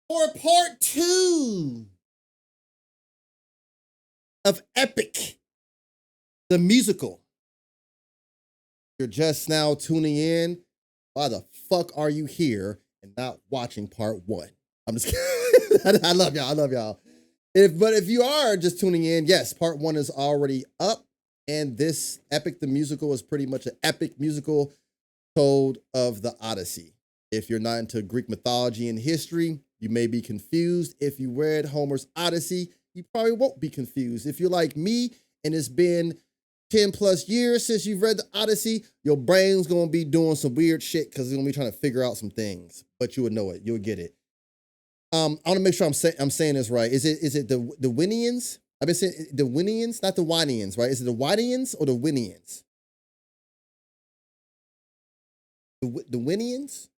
for part 2 of Epic, the musical. You're just now tuning in. Why the fuck are you here and not watching part 1? I'm just kidding. I love y'all. I love y'all. But if you are just tuning in, yes, part 1 is already up. And this Epic, the musical, is pretty much an epic musical told of the Odyssey. If you're not into Greek mythology and history, you may be confused. If you read Homer's Odyssey, you probably won't be confused. If you're like me and it's been 10 plus years since you've read the Odyssey, your brain's gonna be doing some weird shit because it's gonna be trying to figure out some things, but you will know it, you'll get it. I wanna make sure I'm saying this right. Is it the Winions? I've been saying the Winions, not the Winions, right? Is it the Winions or the Winions? The Winions?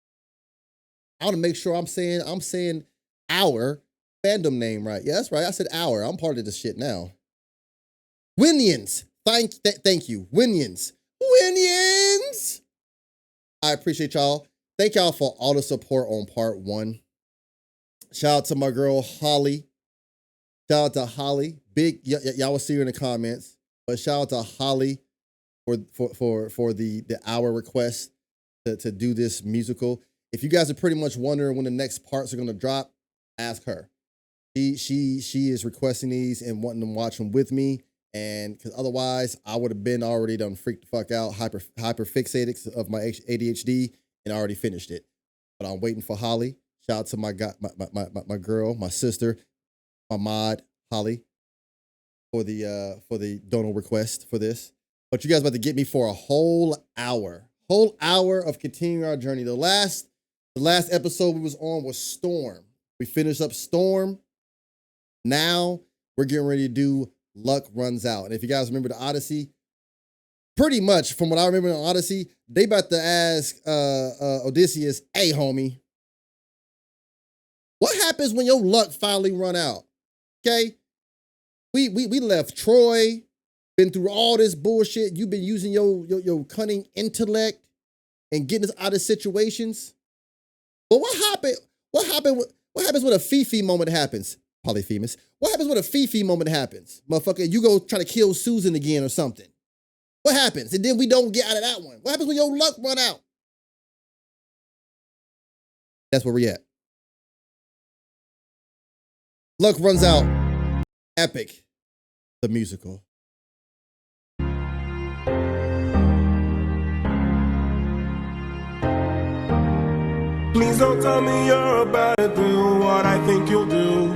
I want to make sure I'm saying our fandom name right. Yeah, that's right. I said our. I'm part of this shit now. Winions. Thank you. Winions. Winions. I appreciate y'all. Thank y'all for all the support on part 1. Shout out to my girl Holly. Shout out to Holly. Big y'all will see her in the comments. But shout out to Holly for the hour request to do this musical. If you guys are pretty much wondering when the next parts are gonna drop, ask her. She is requesting these and wanting to watch them with me, and because otherwise I would have been already done freaked the fuck out, hyper fixated of my ADHD, and already finished it. But I'm waiting for Holly. Shout out to my girl, my sister, my mod Holly, for the donor request for this. But you guys about to get me for a whole hour of continuing our journey. The last episode we was on was Storm. We finished up Storm. Now we're getting ready to do Luck Runs Out. And if you guys remember the Odyssey, pretty much from what I remember in Odyssey, they about to ask Odysseus, hey homie, what happens when your luck finally run out? Okay? We left Troy, been through all this bullshit. You've been using your cunning intellect and getting us out of situations. But what happens when a Fifi moment happens? Polyphemus. What happens when a Fifi moment happens? Motherfucker, you go try to kill Susan again or something. What happens? And then we don't get out of that one. What happens when your luck run out? That's where we at. Luck Runs Out. Epic. The musical. Please don't tell me you're about to do what I think you'll do.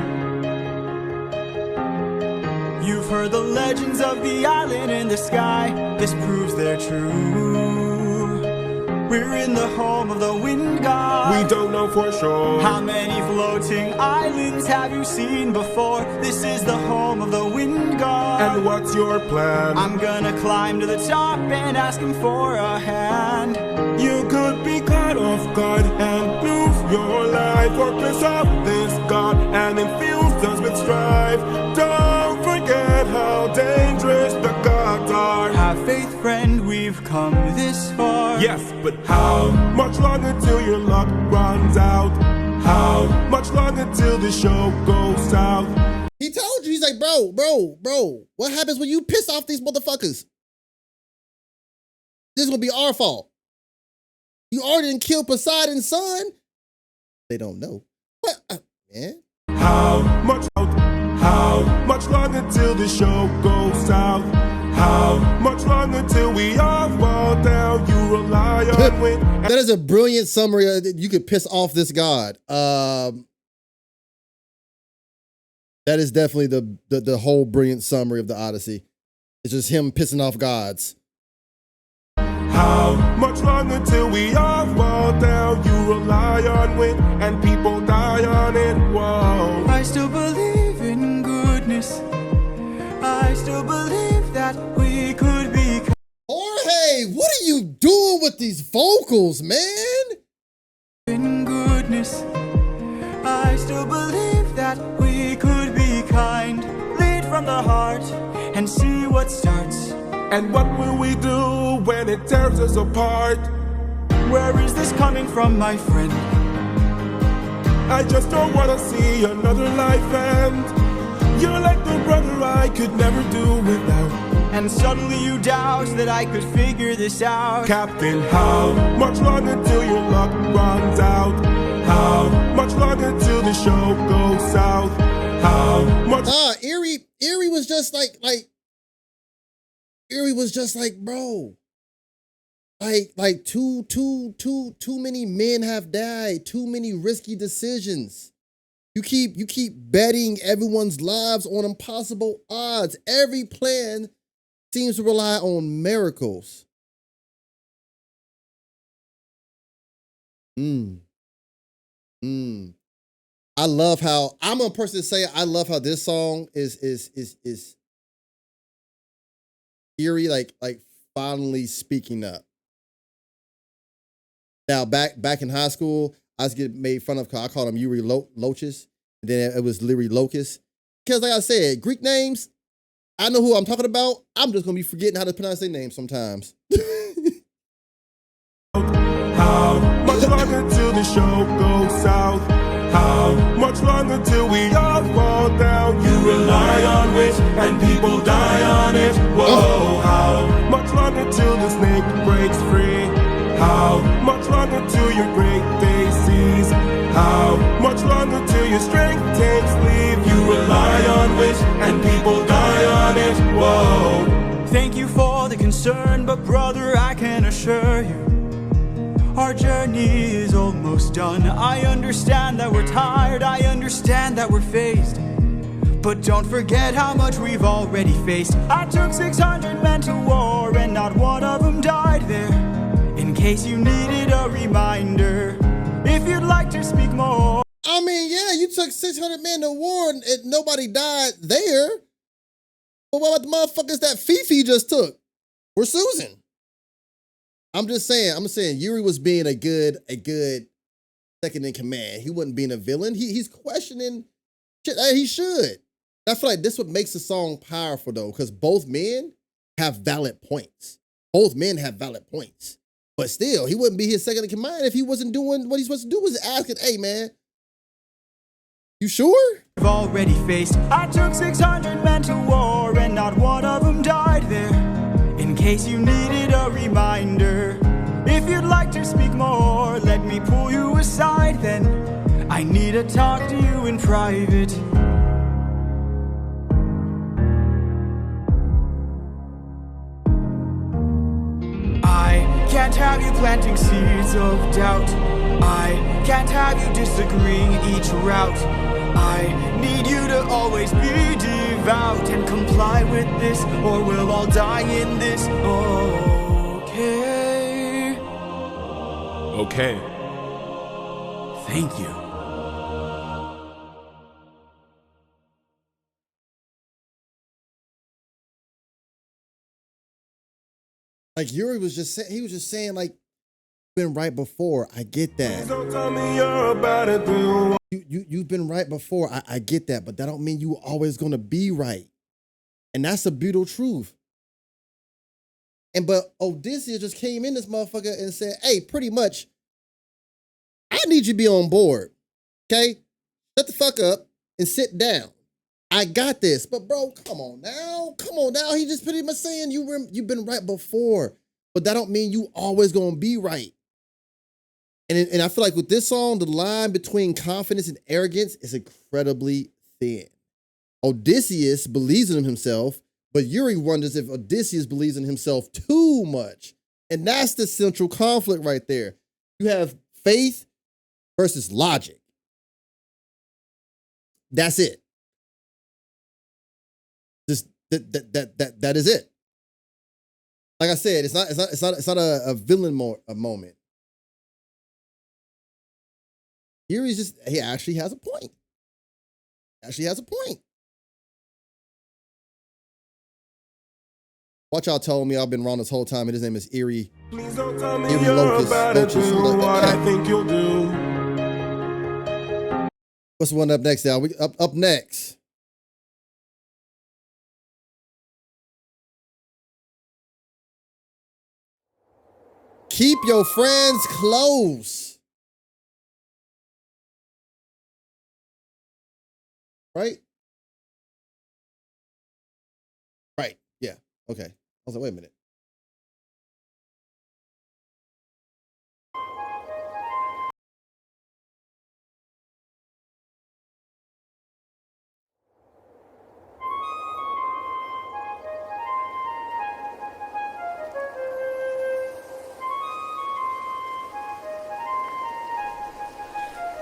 You've heard the legends of the island in the sky. This proves they're true. We're in the home of the wind god. We don't know for sure. How many floating islands have you seen before? This is the home of the wind god. And what's your plan? I'm gonna climb to the top and ask him for a hand. You could be caught off guard and lose your life, or piss off this god and infuse us with strife. Don't forget how dangerous the gods are. Have faith, friend, we've come this far. Yes, but how much longer till your luck runs out? How much longer till the show goes south? He told you, he's like, bro, what happens when you piss off these motherfuckers? This is gonna be our fault. You already didn't kill Poseidon's son. They don't know. What? Man. How much longer till the show goes south? How much longer till we all fall down? You rely on when... That is a brilliant summary. You could piss off this god. That is definitely the whole brilliant summary of the Odyssey. It's just him pissing off gods. How much longer till we all fall down? You rely on wind and people die on it. Whoa. I still believe in goodness. I still believe that we could be. Jorge, what are you doing with these vocals, man? In goodness, I still believe that we could be kind. Lead from the heart and see what starts. And what will we do when it tears us apart? Where is this coming from, my friend? I just don't wanna see another life end. You're like the brother I could never do without. And suddenly you doubt that I could figure this out. Captain, how much longer till your luck runs out? How much longer till the show goes south? How much? Erie was just like Erie was just like, bro. Like too many men have died. Too many risky decisions. You keep betting everyone's lives on impossible odds. Every plan seems to rely on miracles. I love how I'm a person to say I love how this song is Erie like finally speaking up. Now back in high school, I was getting made fun of because I called him Yuri Loches, and then it was Leary Locust. Because like I said, Greek names, I know who I'm talking about. I'm just gonna be forgetting how to pronounce their names sometimes. How much longer till the show goes south? How much longer till we all fall down? You rely on rich and people die on it. Whoa, how much longer till the snake breaks free? How much longer till your great day sees? How much longer till your strength takes leave? You rely on rich and people die on it. Whoa. Thank you for the concern, but brother, I can assure you, our journey is almost done. I understand that we're tired, I understand that we're phased, but don't forget how much we've already faced. I took 600 men to war and not one of them died there. In case you needed a reminder, if you'd like to speak more. I mean, yeah, you took 600 men to war and nobody died there. But what about the motherfuckers that Fifi just took? Or Susan? I'm saying Yuri was being a good second in command. He wasn't being a villain. He's questioning shit. He should. I feel like this what makes the song powerful though, because both men have valid points. Both men have valid points. But still, he wouldn't be his second in command if he wasn't doing what he's supposed to do, was asking, hey man, you sure? We've already faced. I took 600 men to war and not one of them died there. In case you needed a reminder, if you'd like to speak more, let me pull you aside then. I need to talk to you in private. I can't have you planting seeds of doubt. I can't have you disagreeing each route. I need you to always be devout and comply with this, or we'll all die in this. Okay. Okay. Thank you. Like Yuri was just saying, he was just saying like, been right before. I get that. Don't tell me you're about to do. You've been right before. I get that, but that don't mean you always gonna be right. And that's the brutal truth. But Odyssey just came in this motherfucker and said, hey, pretty much, I need you to be on board. Okay? Shut the fuck up and sit down. I got this. But bro, come on now. Come on now. He just pretty much saying you've been right before. But that don't mean you always gonna be right. And I feel like with this song, the line between confidence and arrogance is incredibly thin. Odysseus believes in himself, but Yuri wonders if Odysseus believes in himself too much. And that's the central conflict right there. You have faith versus logic. That's it. Just that is it. Like I said, it's not a villain moment. Yuri's just, he actually has a point. Watch out telling me I've been wrong this whole time and his name is Erie. Please don't tell me Erie you're Locust, about to Loches, do like what that. I think you'll do. What's the one up next now? Up next. Keep your friends close. right? Right. Yeah. Okay. I was like, wait a minute.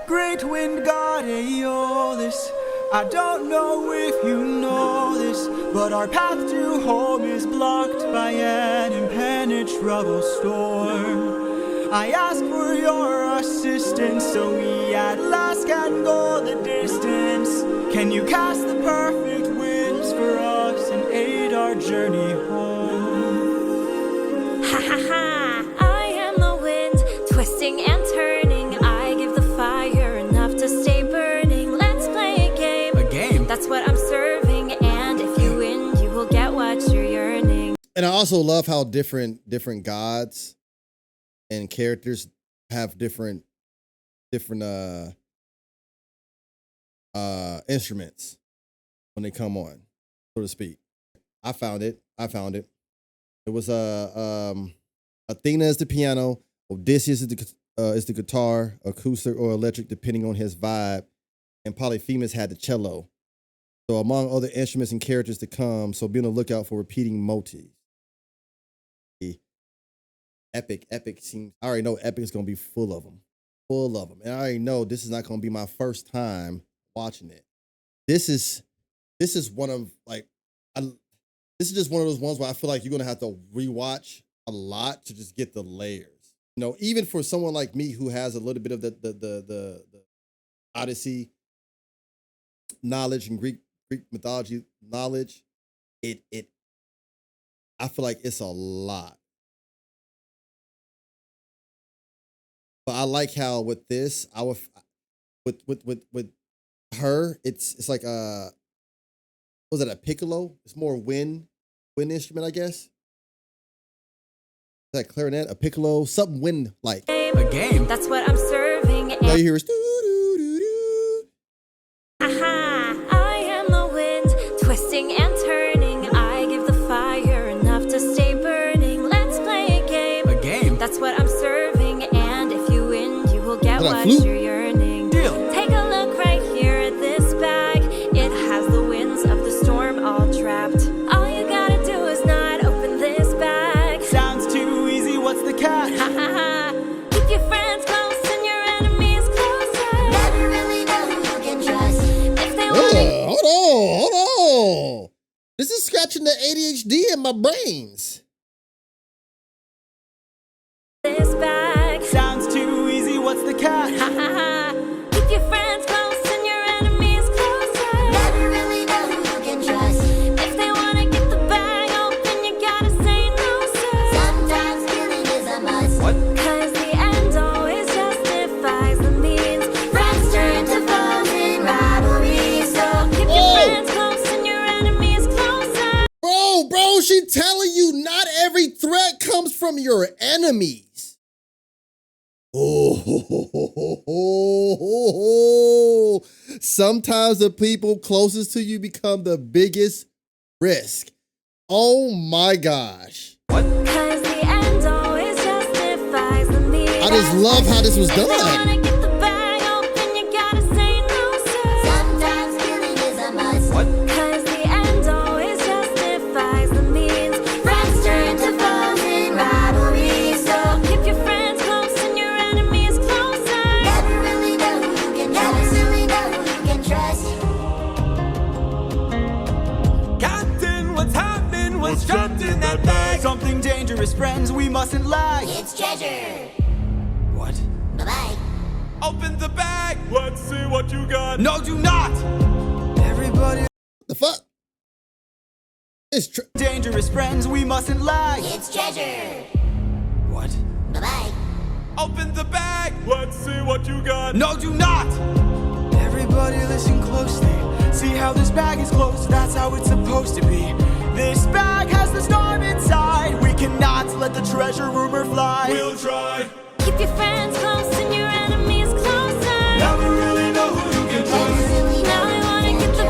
Great wind god Aeolus, I don't know if you know this, but our path to home is blocked by an impenetrable storm. I ask for your assistance so we at last can go the distance. Can you cast the perfect winds for us and aid our journey home? Ha ha ha, I am the wind, twisting and turning. I give the fire enough to stay burning. Let's play a game. A game? That's what I'm serving, and if you win, you will get what you're yearning. And I also love how different gods and characters have different instruments when they come on, so to speak. I found it. It was Athena is the piano, Odysseus is the guitar, acoustic or electric depending on his vibe, and Polyphemus had the cello. So among other instruments and characters to come, so be on the lookout for repeating motifs. Epic seems, I already know Epic is gonna be full of them. And I already know this is not gonna be my first time watching it. This is one of this is just one of those ones where I feel like you're gonna have to rewatch a lot to just get the layers. You know, even for someone like me who has a little bit of the Odyssey knowledge and Greek mythology knowledge, I feel like it's a lot. But I like how with this, with her, it's like was it a piccolo? It's more wind instrument, I guess. Is that clarinet? A piccolo? Something wind like. A game? That's what I'm serving. All you hear is doo-doo-doo-doo. Aha, I am the wind, twisting and turning. I give the fire enough to stay burning. Let's play a game. A game? That's what I'm serving, and if you win, you will get Is that a what flute? you're yearning. Deal. Take a look right here at this bag. It has the winds of the storm all trapped. All you gotta do is not open this bag. Sounds too easy, what's the catch? Ha ha ha. Keep your friends close and your enemies closer. Never really know who you can trust. If they want Hold on. This is scratching the ADHD in my brains. this bag. Sounds too easy, what's the catch? Ha ha ha. Keep your friends close and your enemies closer. Never really know who you can trust. If they wanna get the bag open, you gotta say no, sir. Sometimes killing is a must. What? Cause the end always justifies the means. Friends turn to foes in rivalry. So keep your friends close and your enemies closer. Bro, she telling you not every threat comes from your enemies. Oh, sometimes the people closest to you become the biggest risk. Oh my gosh. What? Cause the end always justifies the means. I just love how this was If they done. wanna get the bag open, you gotta say no, sir. Sometimes killing is a must. What? Cause the end always justifies the means. Friends turn to foes in rivalry. So keep your friends close and your enemies closer. Never really know who you can trust. Never really know who you can trust. Captain, what's happening? What's trapped in that bag? Something dangerous, friends, we mustn't lag. It's treasure. What? Bye-bye. Open the bag! Let's see what you got. No, do not! Everybody, The fuck? It's dangerous, friends, we mustn't lag. It's treasure. What? Bye-bye. Open the bag! Let's see what you got. No, do not! Everybody listen closely. See how this bag is closed? That's how it's supposed to be. This bag has the storm inside. We cannot let the treasure rumor fly. We'll try. Keep your friends close and your enemies closer. Never really know who you can trust. Now I wanna get the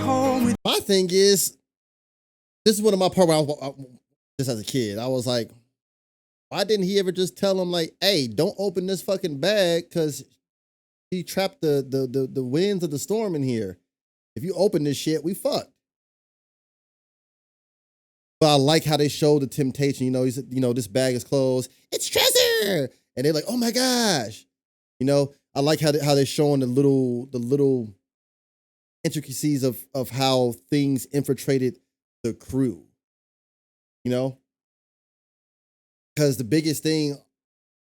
home with. My thing is, this is one of my part where I just as a kid, I was like, why didn't he ever just tell him like, hey, don't open this fucking bag because he trapped the winds of the storm in here. If you open this shit, we fucked. But I like how they show the temptation. You know, he's, you know, this bag is closed. It's treasure, and they're like, oh my gosh. You know, I like how they're showing the little intricacies of how things infiltrated the crew. You know, because the biggest thing,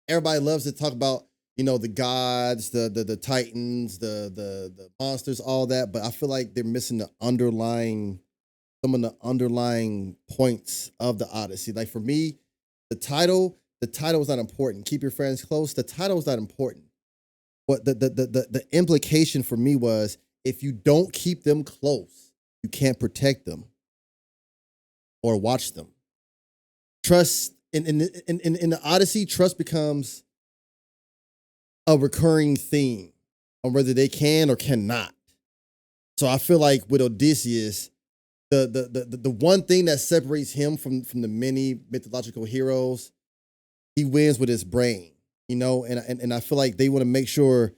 everybody loves to talk about, you know, the gods, the titans, the monsters, all that. But I feel like they're missing some of the underlying points of the Odyssey. Like for me, the title is not important. Keep your friends close. The title is not important. What the implication for me was, if you don't keep them close, you can't protect them or watch them. Trust in the Odyssey, trust becomes a recurring theme on whether they can or cannot. So I feel like with Odysseus, the one thing that separates him from the many mythological heroes, he wins with his brain, you know, and I feel like they want to make sure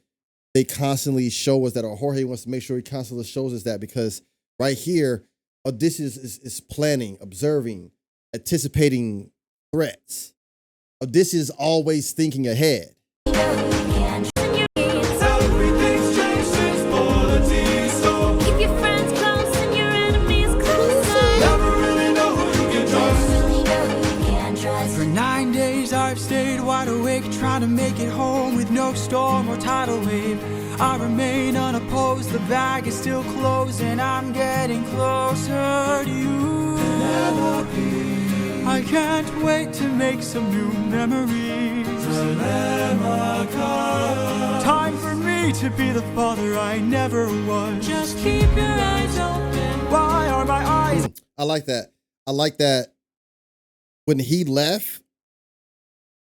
they constantly show us that, or Jorge wants to make sure he constantly shows us that, because right here, Odysseus is planning, observing, anticipating threats. Odysseus is always thinking ahead. Everything's changed since Odyssey, so Keep your friends close and your enemies closer. never really know who you can trust. Really know who you can trust. For 9 days I've stayed wide awake, trying to make it home with no storm or tidal wave. I remain unopposed, the bag is still closed, and I'm getting closer to you. I can't wait to make some new memories. Time for me to be the father I never was. Just keep your eyes open. Why are my eyes? I like that. I like that. When he left,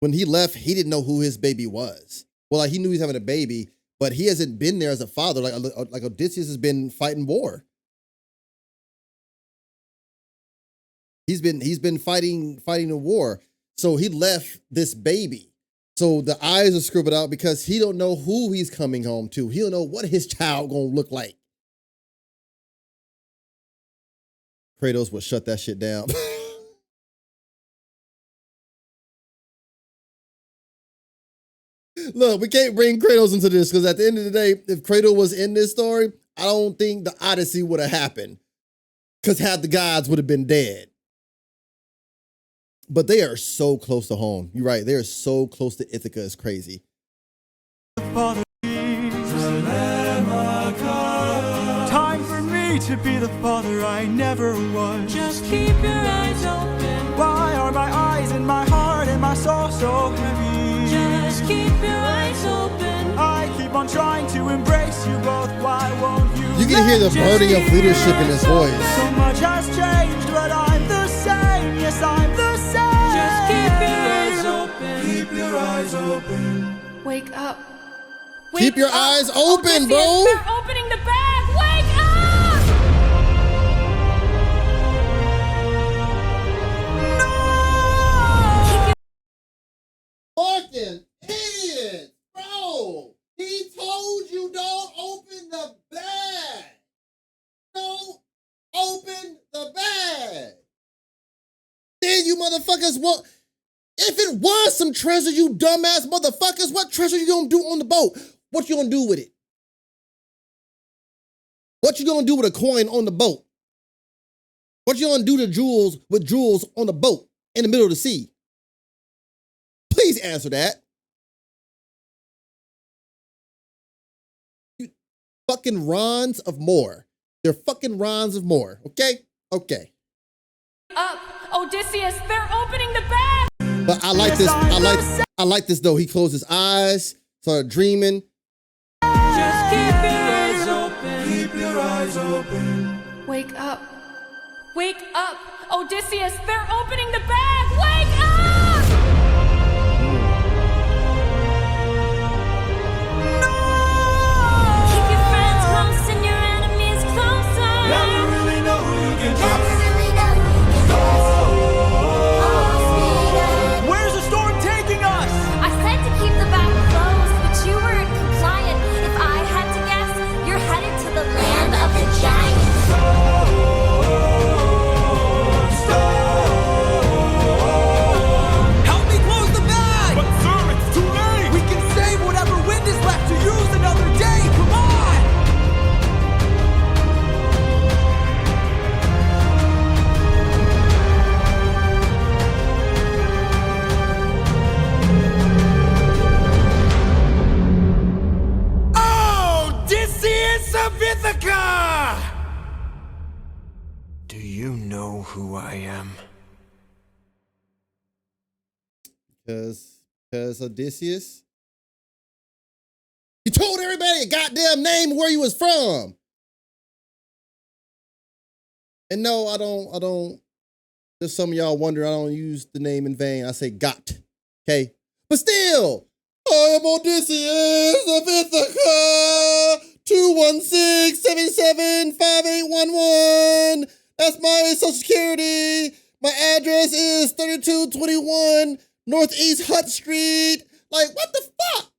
he didn't know who his baby was. Well, like he knew he was having a baby, but he hasn't been there as a father. Like Odysseus has been fighting war. He's been fighting a war. So he left this baby. So the eyes are scribbled out because he don't know who he's coming home to. He don't know what his child gonna look like. Kratos would shut that shit down. Look, we can't bring Kratos into this because at the end of the day, if Kratos was in this story, I don't think the Odyssey would have happened, because half the gods would have been dead. But they are so close to home. You're right. They are so close to Ithaca. It's crazy. Father, time for me to be the father I never was. Just keep your eyes open. Why are my eyes and my heart and my soul so heavy? Just keep your eyes open. I keep on trying to embrace you both. Why won't you? You can hear the burning of leadership in his voice. So much has changed, but I'm the same. Yes, I'm the same. Just keep your eyes open. Keep your eyes open. Wake up. Keep your eyes open, bro. They're opening the bag. Wake up! Fucking idiot, bro. He told you don't open the bag. Don't open the bag. Then you motherfuckers want. If it was some treasure, you dumbass motherfuckers, what treasure you gonna do on the boat? What you gonna do with it? What you gonna do with a coin on the boat? What you gonna do to jewels with jewels on the boat in the middle of the sea? Please answer that. You fucking Rons of more. They're fucking Rons of more. Okay? Okay. Up, Odysseus, they're opening the bag. But I like this. I like this though. He closed his eyes, started dreaming. Just keep your eyes open. Keep your eyes open. Wake up. Wake up, Odysseus, they're opening the bag. Wake up! Keep your friends close and your enemies closer. who I am. Because Odysseus, you told everybody a goddamn name where you was from. And no, I don't. Just some of y'all wonder I don't use the name in vain. I say got, okay? But still, I am Odysseus of Ithaca, 216-775811. That's my social security. My address is 3221 Northeast Hutt Street. Like, what the fuck?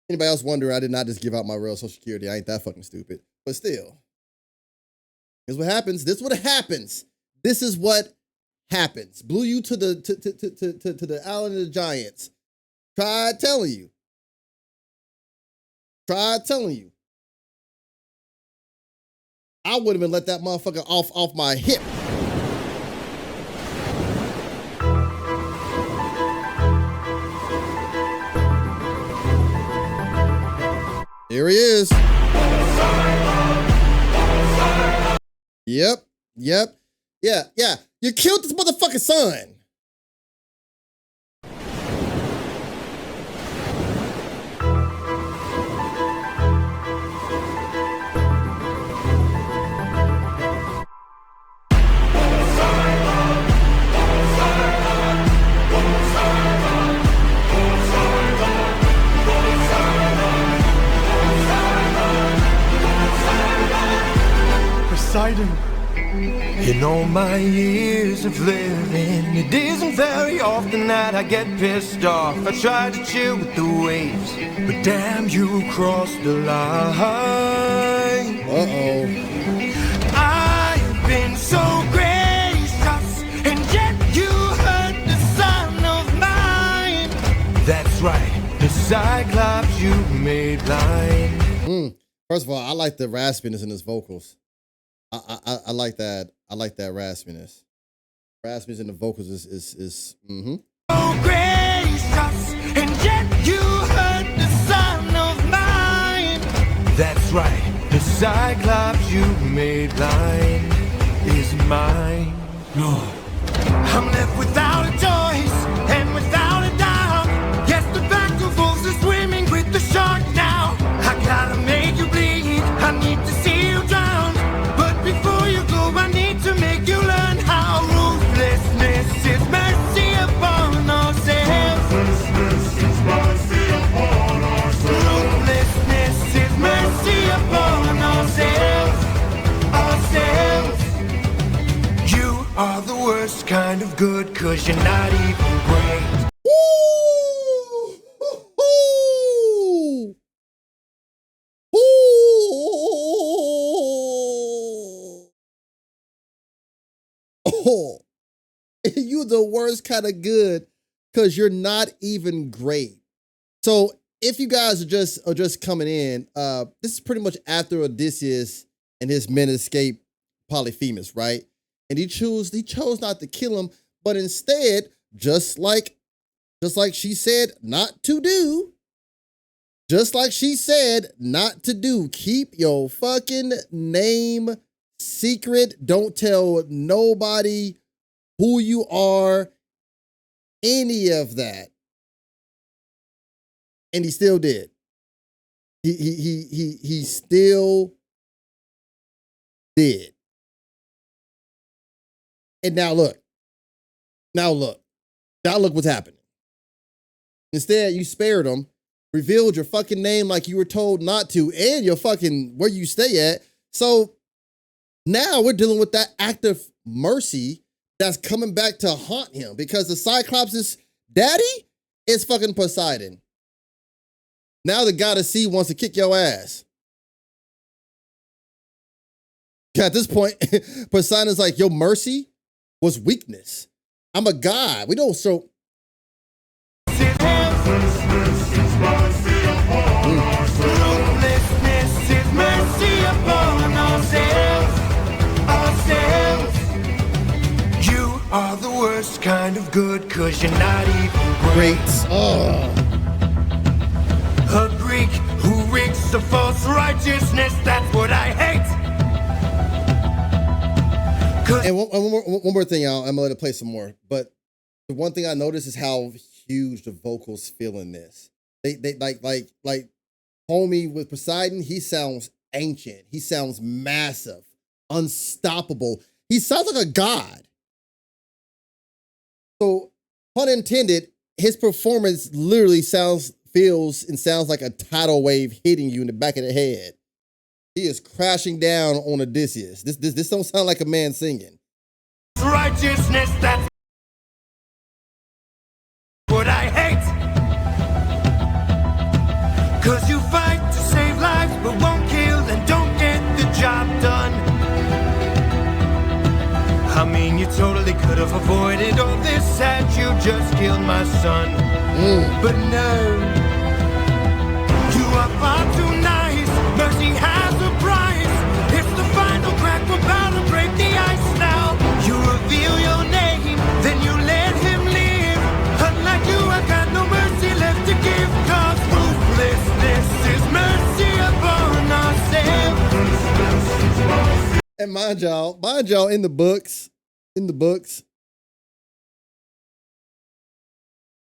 Anybody else wonder I did not just give out my real social security? I ain't that fucking stupid. But still, here's what happens. This is what happens. This is what happens. Blew you to the island of the giants. Tried telling you. Tried telling you. I wouldn't even let that motherfucker off my hip. Here he is. Yep. Yeah. You killed this motherfucking son. In all my years of living, it isn't very often that I get pissed off. I try to chill with the waves, but damn, you crossed the line. Uh-oh. I've been so gracious, and yet you hurt the son of mine. That's right, the Cyclops you made blind. First of all, I like the raspiness in his vocals. I like that. I like that raspiness. Raspiness in the vocals is So gracious, and yet you hurt the son of mine. That's right, the Cyclops you made blind is mine. No. I'm left without a choice and without a doubt. Yes, the back of wolves are swimming with the shark now. I gotta make you bleed. I need to see you drown. Before you go, I need to make you learn how ruthlessness is mercy upon ourselves. Ruthlessness is mercy upon ourselves. Ruthlessness is mercy upon ourselves. You are the worst kind of good, 'cause you're not even great. Oh, you the worst kind of good because you're not even great. So if you guys are just coming in, this is pretty much after Odysseus and his men escape Polyphemus, right? And he chose not to kill him, but instead, just like she said not to do, keep your fucking name secret. Don't tell nobody who you are, any of that. And he still did. He still did. And now look what's happening. Instead, you spared him, revealed your fucking name like you were told not to, and your fucking where you stay at. So now we're dealing with that act of mercy that's coming back to haunt him because the Cyclops' daddy is fucking Poseidon. Now the god of sea wants to kick your ass. At this point, Poseidon's like, your mercy was weakness. I'm a god. We don't show. You are the worst kind of good, 'cause you're not even great. It's a false righteousness, that's what I hate. And one more thing, y'all. I'm gonna let it play some more. But the one thing I noticed is how huge the vocals feel in this. They like homie with Poseidon. He sounds ancient. He sounds massive, unstoppable. He sounds like a god. So, pun intended, his performance literally feels like a tidal wave hitting you in the back of the head. He is crashing down on Odysseus. This don't sound like a man singing. Righteousness, that's what I hate. Cause you fight to save lives, but won't kill and don't get the job done. I mean, you totally could have avoided all this had you just killed my son. But no, you are far too nice. Mercy has a price. It's the final crack, we're about to break the ice now. You reveal your name, then you let him live. Unlike you, I got no mercy left to give. Cause ruthlessness is mercy upon ourselves. And mind y'all, in the books,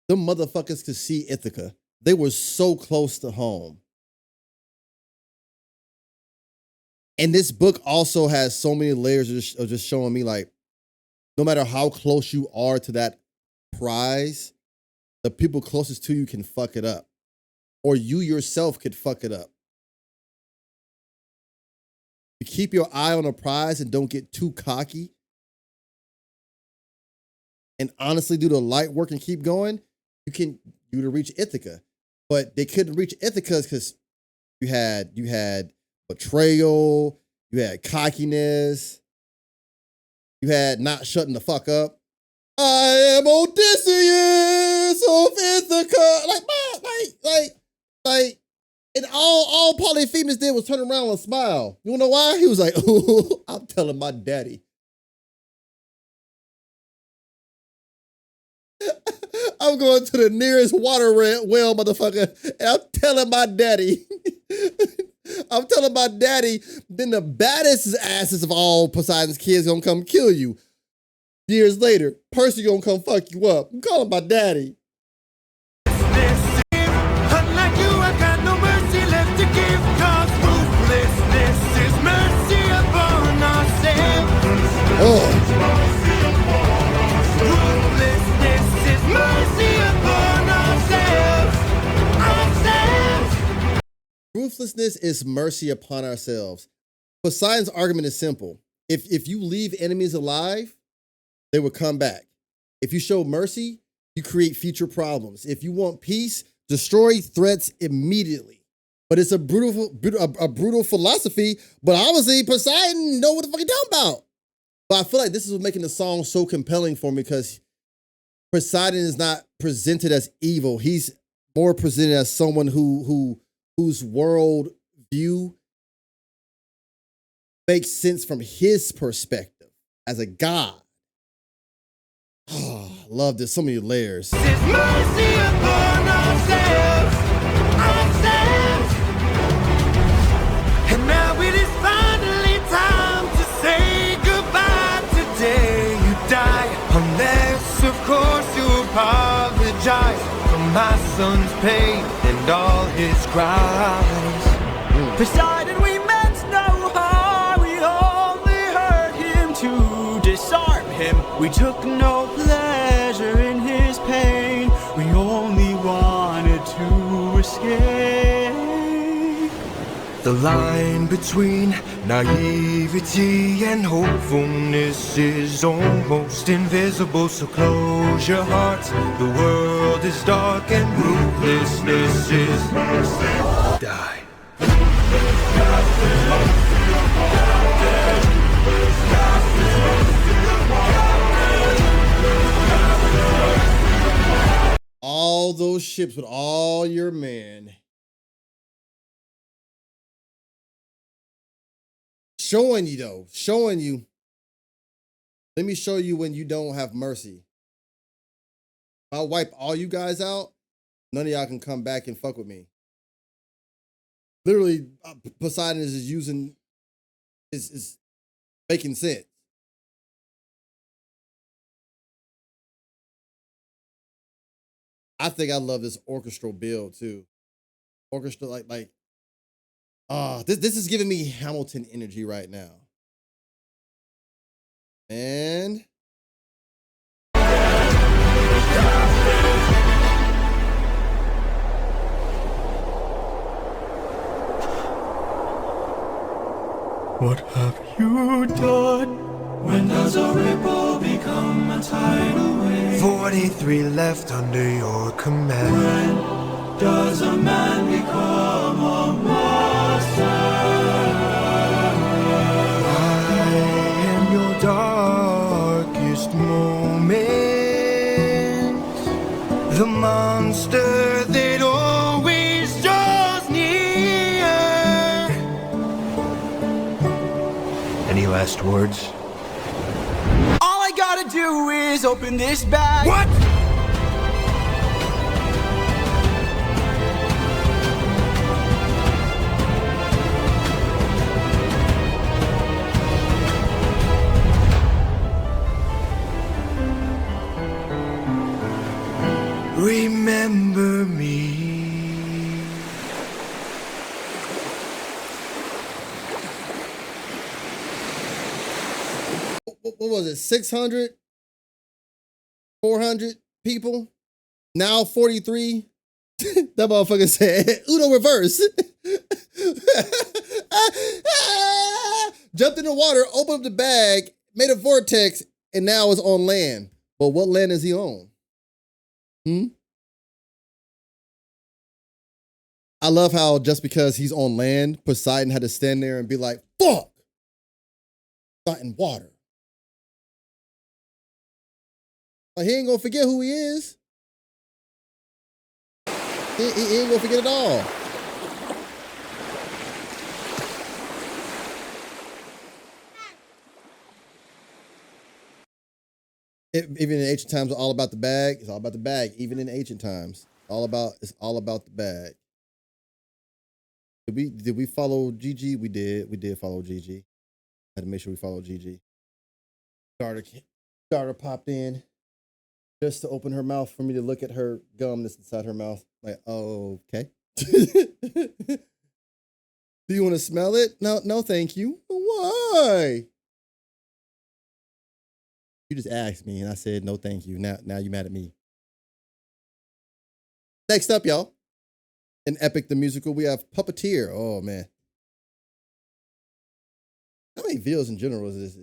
them motherfuckers could see Ithaca. They were so close to home. And this book also has so many layers of just showing me, like, no matter how close you are to that prize, the people closest to you can fuck it up. Or you yourself could fuck it up. You keep your eye on a prize and don't get too cocky. And honestly do the light work and keep going, you would reach Ithaca. But they couldn't reach Ithaca because you had betrayal, you had cockiness, you had not shutting the fuck up. I am Odysseus of Ithaca. And all Polyphemus did was turn around and smile. You wanna know why? He was like, ooh, I'm telling my daddy. I'm going to the nearest water well, motherfucker, and I'm telling my daddy. I'm telling my daddy, then the baddest asses of all Poseidon's kids gonna come kill you. Years later, Percy gonna come fuck you up. I'm calling my daddy. Unlike you, I got no mercy left to give. Cause ruthlessness is mercy upon ourselves. Ruthlessness is mercy upon ourselves. Ruthlessness is mercy upon ourselves. Poseidon's argument is simple. If you leave enemies alive, they will come back. If you show mercy, you create future problems. If you want peace, destroy threats immediately. But it's a brutal philosophy, but obviously Poseidon know what the fuck he's talking about. But I feel like this is what's making the song so compelling for me, because Poseidon is not presented as evil. He's more presented as someone whose world view makes sense from his perspective as a god. Oh, I love this. So many layers. It's mercy upon ourselves. And now it is finally time to say goodbye. Today you die, unless of course you apologize for my son's pain and all his cries. Poseidon, we meant no harm. We only hurt him to disarm him. We took no pleasure in his pain. We only wanted to escape. The line between naivety and hopefulness is almost invisible, so close your hearts. The world is dark and ruthlessness is die. All those ships with all your men. Showing you. Let me show you when you don't have mercy. I'll wipe all you guys out. None of y'all can come back and fuck with me. Literally, Poseidon is using, is making sense. I think I love this orchestral build too. Orchestra, this is giving me Hamilton energy right now. And what have you done? When does a ripple become a tidal wave? 43 left under your command. When does a man become a master? I am your darkest moment, the monster that always draws near. Any last words? All I gotta do is open this bag. What? Remember me. what was it? 600, 400 people. Now 43. That motherfucker said Uno reverse. Jumped in the water, opened up the bag, made a vortex, and now it's on land. But what land is he on? I love how just because he's on land, Poseidon had to stand there and be like, fuck! Not in water. Like, he ain't gonna forget who he is. He ain't gonna forget it all. Even in ancient times, it's all about the bag. It's all about the bag. Even in ancient times, it's all about the bag. Did we follow Gigi? We did. We did follow Gigi. Had to make sure we followed Gigi. Starter popped in just to open her mouth for me to look at her gum that's inside her mouth. Like, oh, okay. Do you want to smell it? No, thank you. Why? You just asked me and I said no, thank you. Now you mad at me. Next up, y'all. In Epic the Musical, we have Puppeteer. Oh, man. How many videos in general is this?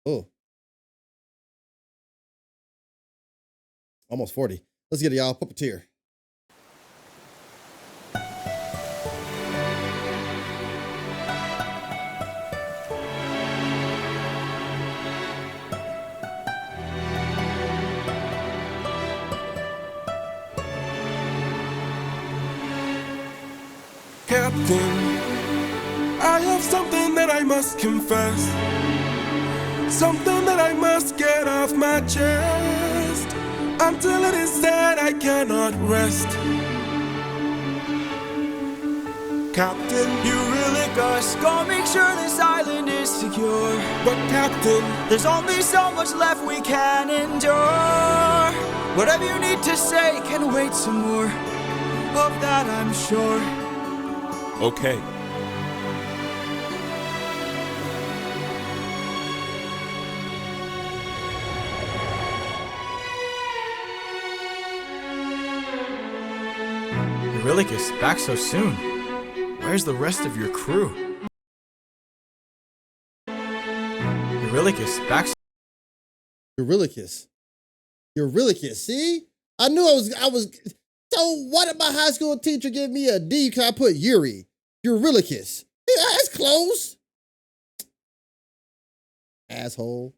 Oh. Almost 40. Let's get it, y'all. Puppeteer. Captain, I have something that I must confess, something that I must get off my chest. Until it is said, I cannot rest. Captain, You really gotta make sure this island is secure. but Captain, There's only so much left we can endure. Whatever you need to say can wait some more. Of that I'm sure. okay. Eurylochus, back so soon. Where's the rest of your crew? Eurylochus, back so Eurylochus, see? I knew I was. So why did my high school teacher give me a D because I put Yuri? Eurylochus. Yeah, that's close. Asshole.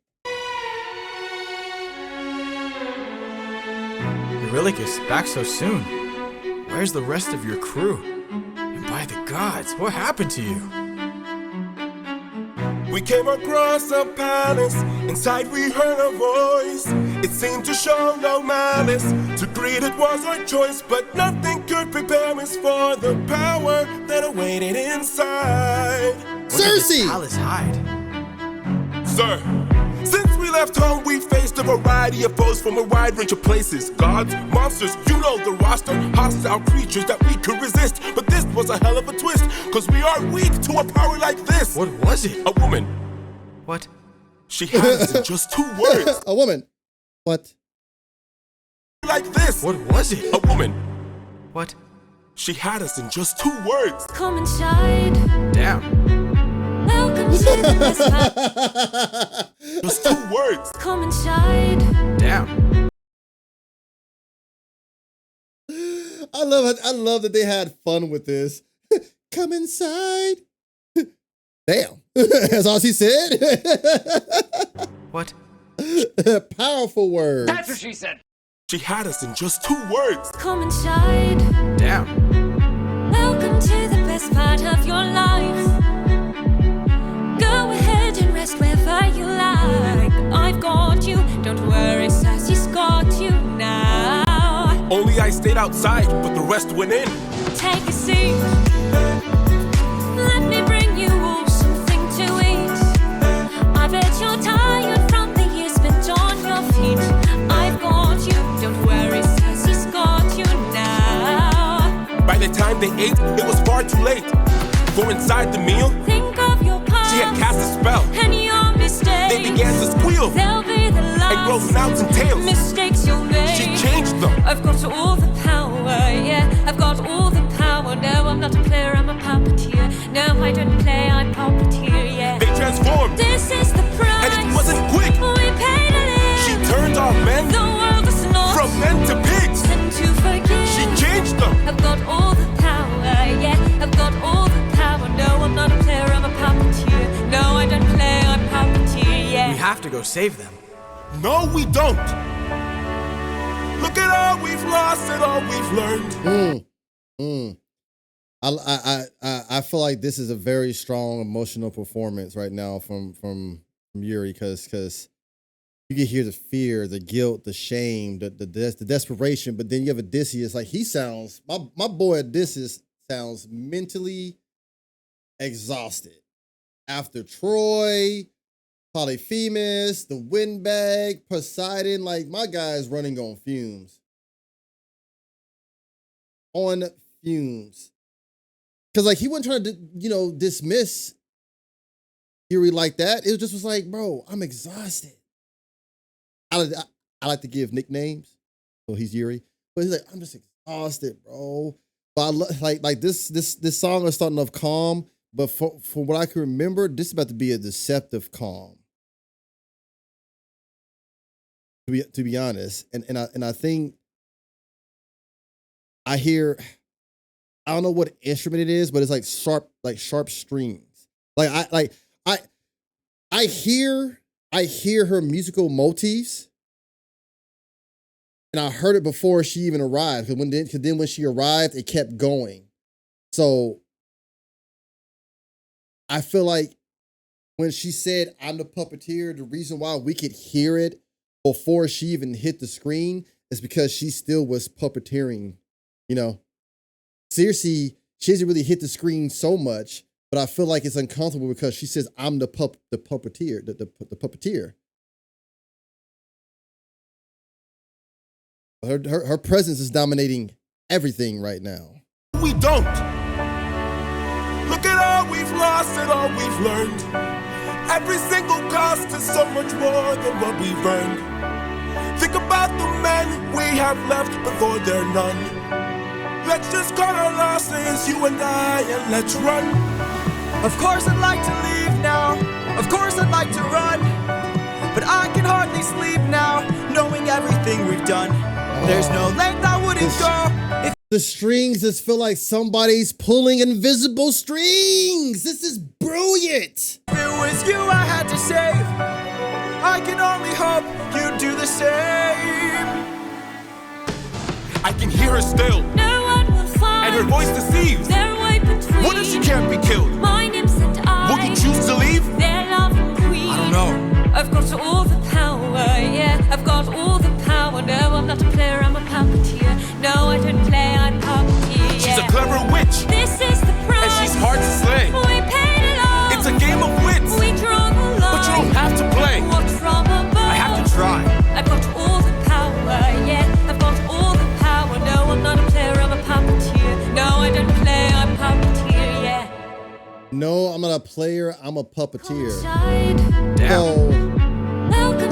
Eurylochus, back so soon. Where's the rest of your crew? And by the gods, what happened to you? We came across a palace. Inside we heard a voice. It seemed to show no malice. To greet it was our choice, but nothing could prepare us for the power that awaited inside. Cersei! Palace hide. Sir, since we left home, we faced a variety of foes from a wide range of places. Gods, monsters, you know the roster. Hostile creatures that we could resist. But this was a hell of a twist, cause we are weak to a power like this. What was it? A woman. What? She had us in just 2 words. A woman. What? Like this. What was it? A woman. What? She had us in just 2 words. Come inside. Damn. Welcome to the best part. Just 2 words. Come inside. Damn. I love that they had fun with this. Come inside. Damn. That's all she said. What? Powerful words. That's what she said. She had us in just 2 words. Come inside. Damn. Welcome to the best part of your life. Go ahead and rest wherever you like. I've got you. Don't worry, Sassy's got you now. Only I stayed outside, but the rest went in. Take a seat. Let me bring you all something to eat. I bet you're tired from the years spent on your feet. I've got you. Don't worry, Sassy's got you now. By the time they ate, it was far too late. For inside the meal, Think of your past she had cast a spell. and your mistakes. They began to squeal They'll be the last and grow snouts and tails. mistakes you'll make. She changed them. I've got all the power, yeah. I've got all the power. No, I'm not a player, I'm a puppeteer. No, I don't play, I'm puppeteer, yeah. They transformed, This is the price. and it wasn't quick. We paid to live. She turned our men The world is not from men to pigs. and to forgive. She changed them. I've got all the power, yeah. I've got all the power. No, I'm not a player, I'm a puppeteer. No, I don't play, I'm puppeteer, yeah. We have to go save them. No, we don't. Look at all we've lost and all we've learned. I feel like this is a very strong emotional performance right now from Yuri, because you can hear the fear, the guilt, the shame, the desperation, but then you have Odysseus. Like, he sounds, my boy Odysseus sounds mentally exhausted after Troy, Polyphemus, the windbag, Poseidon. Like, my guy is running on fumes. On fumes. Because, like, he wasn't trying to, dismiss Yuri like that. It just was like, bro, I'm exhausted. I like to give nicknames. So he's Yuri. But he's like, I'm just exhausted, bro. But I like this song is starting off calm. But for what I can remember, this is about to be a deceptive calm. To be honest. And I think I hear, I don't know what instrument it is, but it's like sharp strings. I hear her musical motifs, and I heard it before she even arrived. Because then when she arrived, it kept going. So I feel like when she said, "I'm the puppeteer," the reason why we could hear it before she even hit the screen is because she still was puppeteering. Cersei, she hasn't really hit the screen so much, but I feel like it's uncomfortable because she says, "I'm the puppeteer, the puppeteer." Her presence is dominating everything right now. We don't. Look at all we've lost and all we've learned. Every single cost is so much more than what we've earned. Think about the men we have left before they're none. Let's just cut our losses, you and I, and let's run. Of course I'd like to leave now. Of course I'd like to run. But I can hardly sleep now, knowing everything we've done. There's no length I wouldn't go. The strings just feel like somebody's pulling invisible strings. This is brilliant. If it was you I had to save, I can only hope you'd do the same. I can hear her still, No one will find and her voice deceives. their way between. What if she can't be killed? My nymphs and I. Will you choose to leave? Their love I've got all the power, yeah, I've got all the power. No, I'm not a player, I'm a puppeteer. No, I don't play, I puppeteer. She's a clever witch, This is the price. and she's hard to slay. We paid it all. It's a game of wits, We draw the line. but you don't have to play. What's from above? I have to try. I've got all the power, yeah, I've got all the power. No, I'm not a player, I'm a puppeteer. No, I don't play, I'm puppeteer, yeah. No, I'm not a player. I'm a puppeteer. Inside, Oh, welcome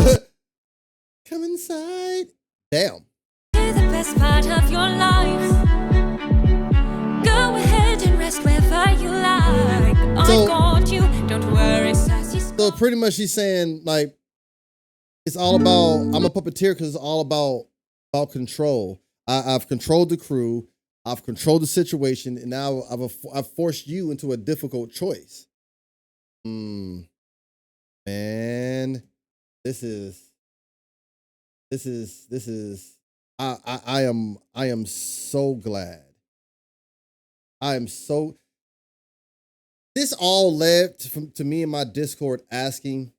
come inside. Damn. to the best part of your life. Go ahead and rest wherever you like. So- I got you, don't worry, sassy. So pretty much she's saying like it's all about I'm a puppeteer because it's all about control. I've controlled the crew, I've controlled the situation, and now I've forced you into a difficult choice. Man, this is I am so glad. I am so. This all led to me in my Discord asking,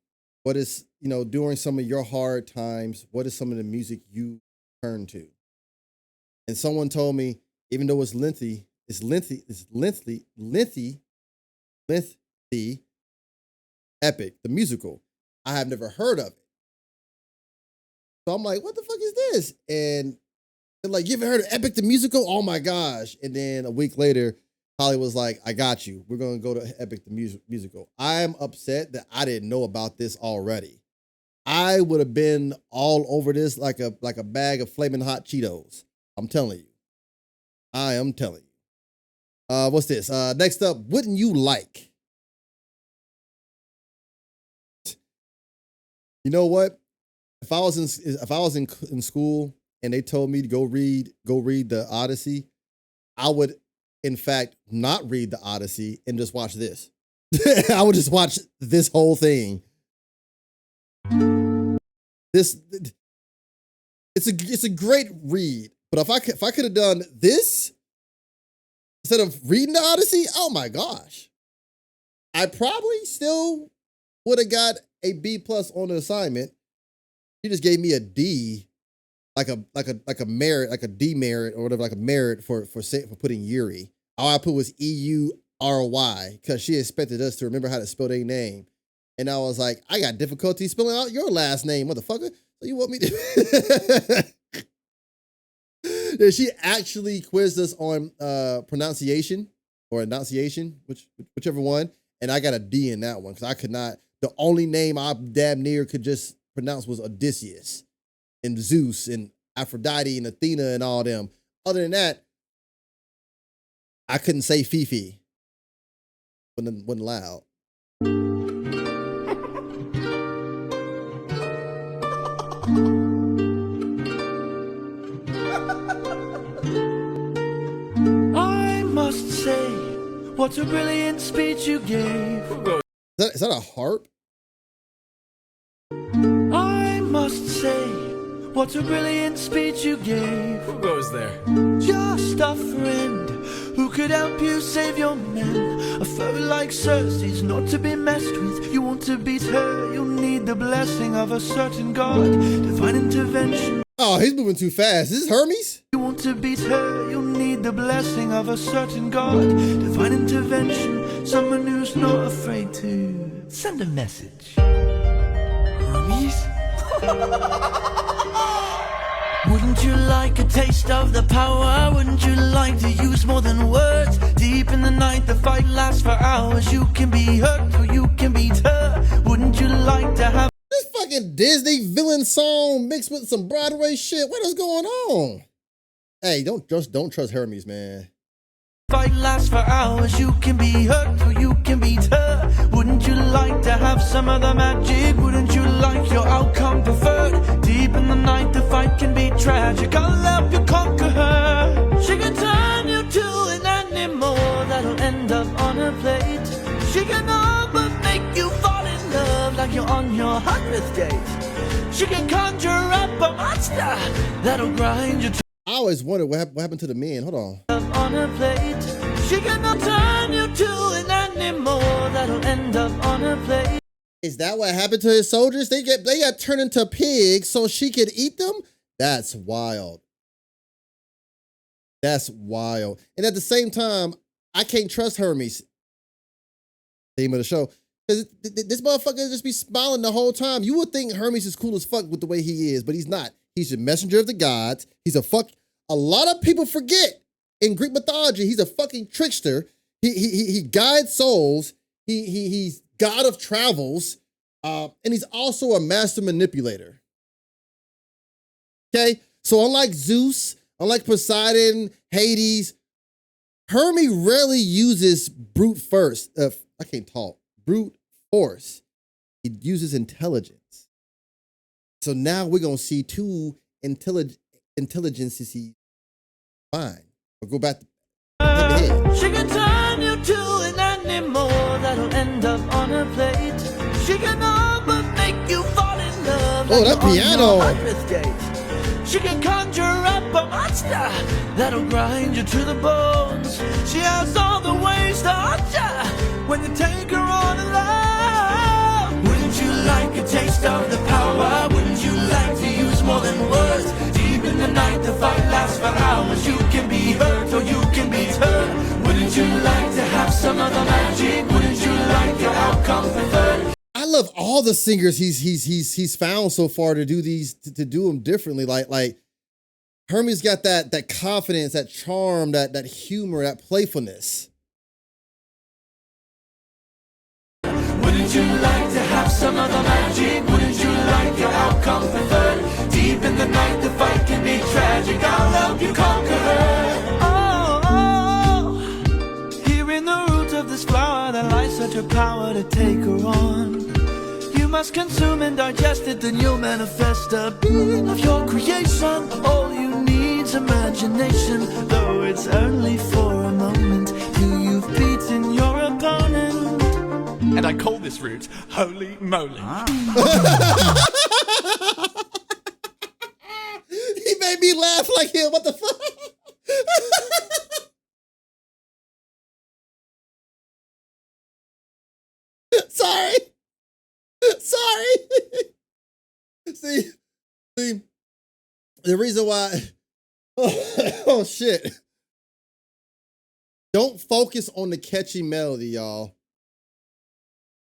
what is, during some of your hard times, what is some of the music you turn to? And someone told me, even though it's lengthy, Epic, the musical. I have never heard of it. So I'm like, what the fuck is this? And they're like, you ever heard of Epic, the musical? Oh my gosh. And then a week later, Holly was like, I got you. We're going to go to Epic, the musical. I am upset that I didn't know about this already. I would have been all over this like a bag of flaming hot Cheetos. I'm telling you. I am telling you. What's this? Next up, wouldn't you like? You know what? If I was in school and they told me to go read the Odyssey, I would in fact not read the Odyssey and just watch this. I would just watch this whole thing. It's a great read, but if I could have done this instead of reading the Odyssey, oh my gosh, I probably still would have got a B+ on the assignment. She just gave me a D, like a merit, like a demerit or whatever, like a merit for putting Yuri. All I put was EURY because she expected us to remember how to spell their name. And I was like, I got difficulty spelling out your last name, motherfucker. So you want me to? Yeah, she actually quizzed us on pronunciation or enunciation, whichever one. And I got a D in that one because I could not. The only name I damn near could just pronounce was Odysseus and Zeus and Aphrodite and Athena and all them. Other than that, I couldn't say Fifi. Wasn't loud. I must say, what a brilliant speech you gave. Is that a harp? I must say, what a brilliant speech you gave. Who goes there? Just a friend who could help you save your men. A foe like Cersei's not to be messed with. You want to beat her, you'll need the blessing of a certain god. Divine intervention. Oh, he's moving too fast. Is this Hermes? You want to beat her, you'll need the blessing of a certain god. Divine intervention, someone who's not afraid to send a message. Hermes? Wouldn't you like a taste of the power? Wouldn't you like to use more than words? Deep in the night, the fight lasts for hours. You can be hurt or you can beat her. Wouldn't you like to have This fucking Disney villain song mixed with some Broadway shit. What is going on? Hey, don't trust Hermes, man. fight lasts for hours? You can be hurt or you can beat her. Wouldn't you like to have some of the magic? Wouldn't you like your outcome preferred? Deep in the night, the fight can be tragic. I'll help you conquer her. She can turn you to an animal that'll end up on her plate. She can all but make you fall in love like you're on your 100th date. She can conjure up a monster that'll grind you to I always wondered what happened to the men. Hold on. on her plate. She can turn you to an animal that'll end up on her plate. Is that what happened to his soldiers? They got turned into pigs so she could eat them? That's wild. That's wild. And at the same time, I can't trust Hermes. Theme of the show. Because this motherfucker just be smiling the whole time. You would think Hermes is cool as fuck with the way he is, but he's not. He's a messenger of the gods. He's a fuck. A lot of people forget in Greek mythology, he's a fucking trickster. He guides souls. He's god of travels. And he's also a master manipulator. Okay? So unlike Zeus, unlike Poseidon, Hades, Hermes rarely uses brute force. I can't talk. Brute force. He uses intelligence. So now we're going to see two intelligences he find. We'll go back to She can turn you to an animal that'll end up on her plate. She can all but make you fall in love. Oh, that on your piano. 100th date. She can conjure up a monster that'll grind you to the bones. She has all the ways to haunt you when you take her on a love. Wouldn't you like a taste of the power? Wouldn't you like to use more than words? Deep in the night, the fight lasts for hours. You can be hurt or you can be turned. Wouldn't you like to have some of the magic? Wouldn't you like your outcome preferred? I love all the singers he's found so far to do these to do them differently. Like Hermes got that confidence, that charm, that humor, that playfulness. Wouldn't you like to have some of the magic? Wouldn't you like your outcome preferred? Deep in the night, the fight can be tragic. I'll help you conquer her. Oh, here in the root of this flower, there lies such a power to take her on. You must consume and digest it, then you'll manifest a being of your creation. All you need's imagination, though it's only for a moment till you've beaten your opponent. And I call this route Holy Moly. He made me laugh like him. What the fuck? Sorry. See, the reason why. Oh shit. Don't focus on the catchy melody, y'all.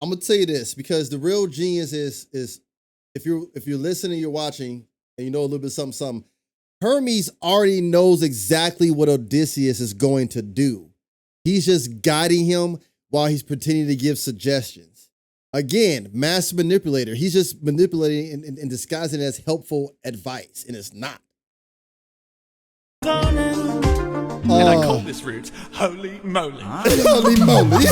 I'm gonna tell you this because the real genius is if you're listening, you're watching, and you know a little bit something. Hermes already knows exactly what Odysseus is going to do. He's just guiding him while he's pretending to give suggestions. Again, master manipulator. He's just manipulating and disguising it as helpful advice, and it's not. And I call this route Holy Moly. Holy moly.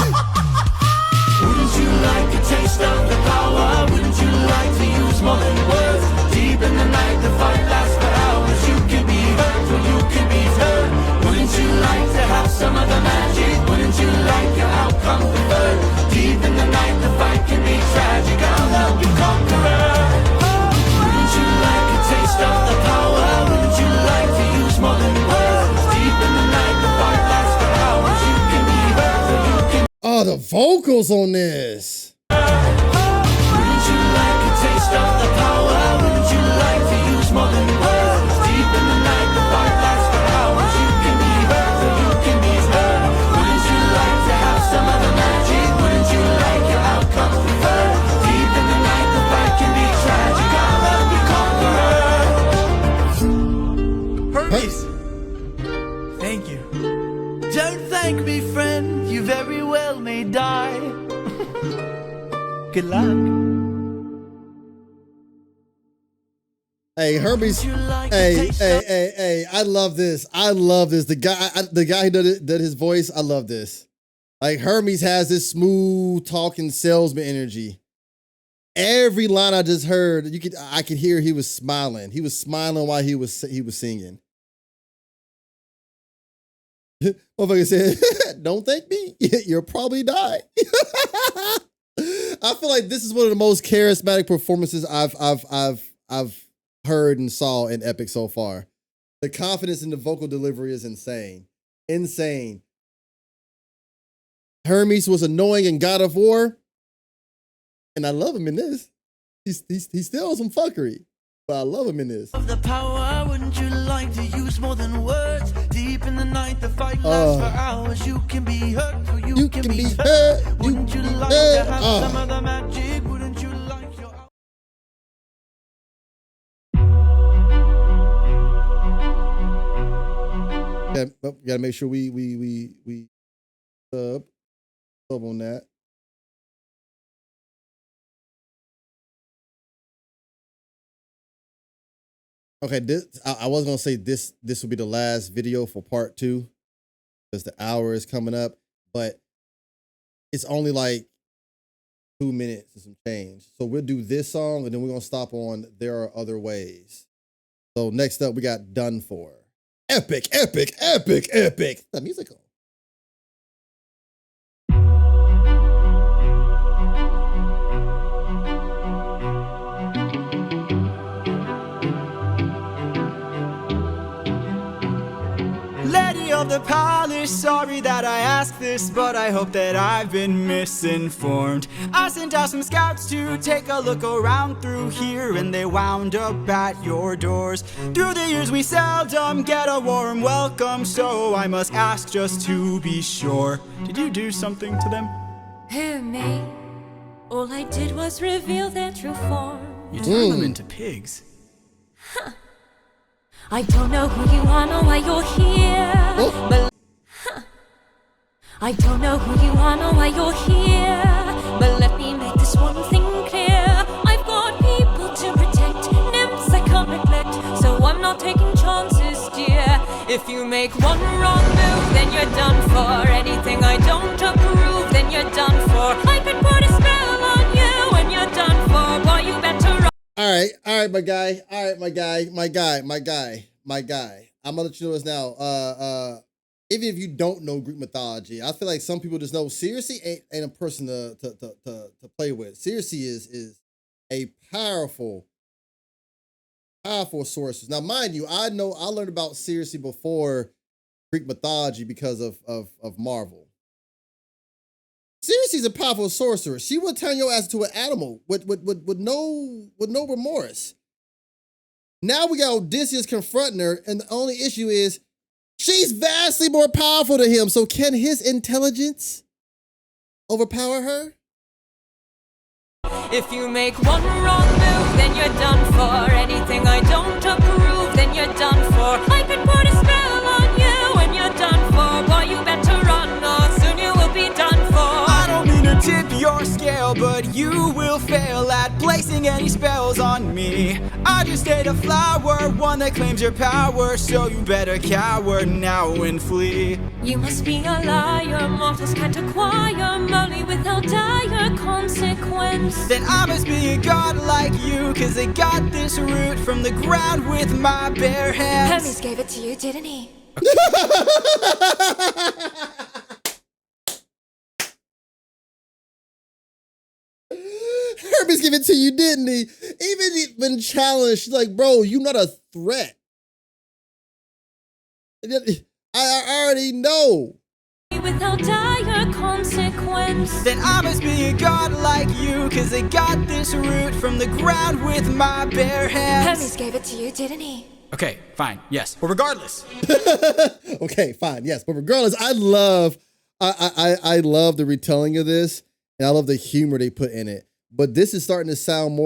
Wouldn't you like a taste of the power? Wouldn't you like to use more than words? Deep in the night, the fight lasts for hours. You can be hurt or you can be turned. Wouldn't you like to have some of the magic? Wouldn't you like your outcome preferred? Deep in the night, the fight can be tragic. I'll help you conquer her. Wouldn't you like a taste of the power? Wouldn't you like to use more than words? Deep in the night, the fight lasts for hours. You can be hurt or you can. Oh, the vocals on this. Wouldn't you like a taste of the power? Wouldn't you like to use more than words? Deep in the night, the fight lasts for hours. You can be hurt or you can be hurt. Wouldn't you like to have some of the magic? Wouldn't you like your outcome preferred? Deep in the night, the fight can be tragic. I'll help you conquer her. Hermes, thank you. Don't thank me, friend. You very well may die. Good luck. Hey, Hermes. Hey, I love this. The guy who did his voice, I love this. Like Hermes has this smooth talking salesman energy. Every line I just heard, I could hear he was smiling. He was smiling while he was singing. Motherfucker said, "Don't thank me. You'll probably die." I feel like this is one of the most charismatic performances I've heard and saw in Epic so far. The confidence in the vocal delivery is insane. Insane. Hermes was annoying in God of War. And I love him in this. He's still on some fuckery, but I love him in this. Of the power, wouldn't you like to use more than words? Deep in the night, the fight lasts for hours. You can be hurt, or you can be hurt. Wouldn't you like to have some of the magic? Wouldn't you like your... Yeah, but we gotta make sure we sub on that. Okay, I was gonna say this will be the last video for part 2 because the hour is coming up, but it's only like 2 minutes and some change. So we'll do this song and then we're gonna stop on There Are Other Ways. So next up we got Done For. Epic, epic, epic, epic. The musical. Lady of the palace, sorry that I ask this, but I hope that I've been misinformed. I sent out some scouts to take a look around through here, and they wound up at your doors. Through the years we seldom get a warm welcome, so I must ask just to be sure. Did you do something to them? Who, me? All I did was reveal their true form. You turned them into pigs. I don't know who you are nor why you're here, but I don't know who you are nor why you're here, but let me make this one thing clear. I've got people to protect, nymphs I can't neglect, so I'm not taking chances, dear. If you make one wrong move, then you're done for. Anything I don't approve, then you're done for. I could put a spell on you, and you're done for. Boy, you better run. All right, my guy. All right, my guy. I'm gonna let you know this now. Even if you don't know Greek mythology, I feel like some people just know Circe ain't a person to play with. Circe is a powerful source. Now, mind you, I learned about Circe before Greek mythology because of Marvel. Circe is a powerful sorcerer. She will turn your ass into an animal with no remorse. Now we got Odysseus confronting her, and the only issue is she's vastly more powerful than him. So can his intelligence overpower her? If you make one wrong move, then you're done for. Anything I don't approve, then you're done for. I could put a spell on you, and you're done for. Boy, you better run, or soon you will be done for. I don't mean to tip your scale, but you will fail at placing any spells on me. I just ate a flower, one that claims your power, so you better cower now and flee. You must be a liar, mortals can't acquire money without dire consequence. Then I must be a god like you, cause I got this root from the ground with my bare hands. Hermes gave it to you, didn't he? Hermes give it to you, didn't he? Even when challenged, she's like, bro, you not a threat. I already know. Without dire consequence. Then I must be a god like you, cause I got this root from the ground with my bare hands. Hermes gave it to you, didn't he? Okay, fine, yes. But regardless. Okay, fine, yes. But regardless, I love the retelling of this, and I love the humor they put in it. But this is starting to sound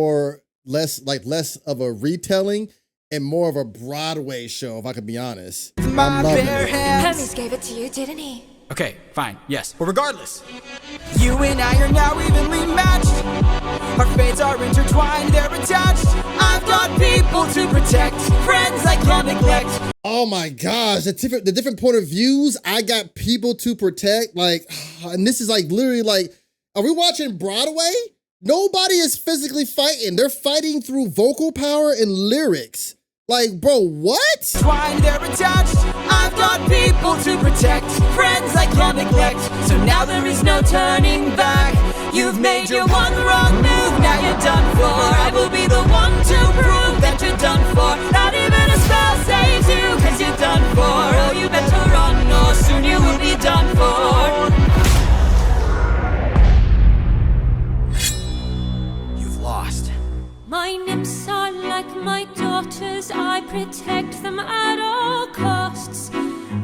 less of a retelling and more of a Broadway show, if I could be honest. My bare hands. Hermes gave it to you, didn't he? Okay, fine, yes. But regardless. You and I are now evenly matched. Our fates are intertwined, they're attached. I've got people to protect, friends I can't neglect. Oh my gosh, the different point of views. I got people to protect, like, and this is like literally like, are we watching Broadway? Nobody is physically fighting. They're fighting through vocal power and lyrics. Like, bro, what? Twine, they're attached. I've got people to protect, friends I can't neglect. So now there is no turning back. You've made your one wrong move, now you're done for. I will be the one to prove that you're done for. Not even a spell saves you, cause you're done for. Oh, you better run, or soon you will be done for. matters, I protect them at all costs.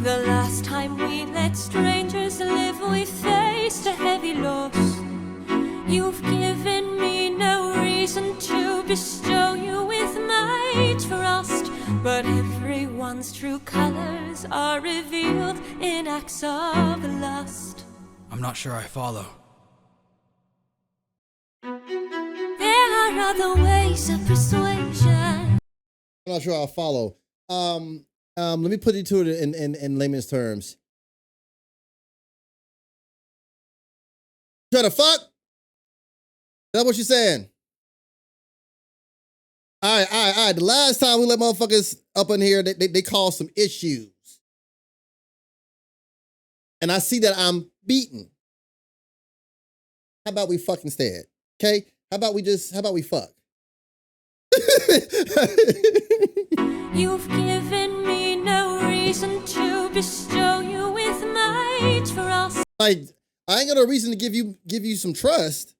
The last time we let strangers live, we faced a heavy loss. You've given me no reason to bestow you with my trust, but everyone's true colors are revealed in acts of lust. I'm not sure I follow. There are other ways of persuasion. I'm not sure I'll follow. Let me put it to it in layman's terms. Try to fuck? Is that what you're saying? All right. The last time we let motherfuckers up in here, they caused some issues. And I see that I'm beaten. How about we fuck instead? Okay? How about we fuck? You've given me no reason to bestow you with my trust. Like, I ain't got no reason to give you some trust,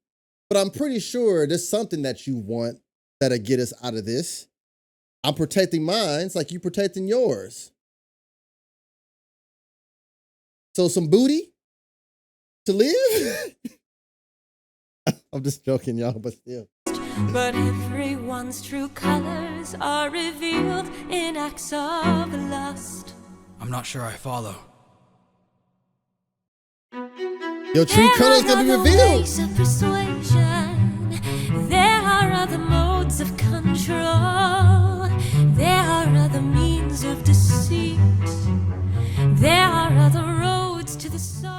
but I'm pretty sure there's something that you want that'll get us out of this. I'm protecting mine, like you protecting yours. So some booty to live? I'm just joking, y'all, but still. But everyone's true colors are revealed in acts of lust. I'm not sure I follow. Your true colors can be revealed. Ways of persuasion. There are other modes of control. There are other means of deceit. There are other roads to the soul.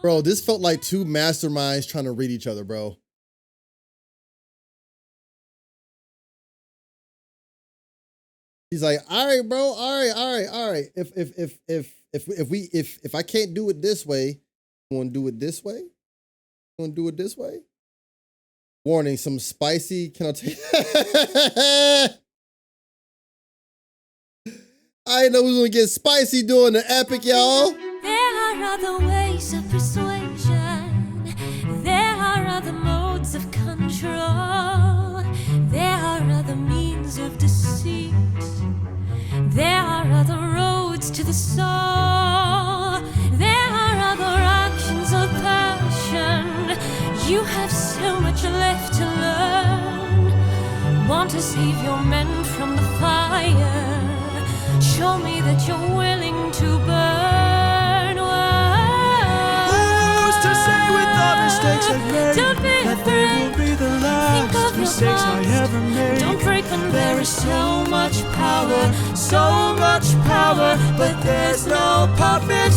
Bro, this felt like two masterminds trying to read each other, bro. He's like, all right, bro, all right. If I can't do it this way, you want to do it this way? You want to do it this way? Warning, some spicy, can I take? I didn't know we was gonna get spicy doing the epic, y'all. There are other ways of persuasion. There are other modes of control. There are other means of deceit. There are other roads to the soul. There are other actions of passion. You have so much left to learn. Want to save your men from the fire. Show me that you're willing to burn. Who's to say with the mistakes I've made Don't be that they will be the last of your mistakes I past. ever made? Don't break when There is so much power, but there's no puppet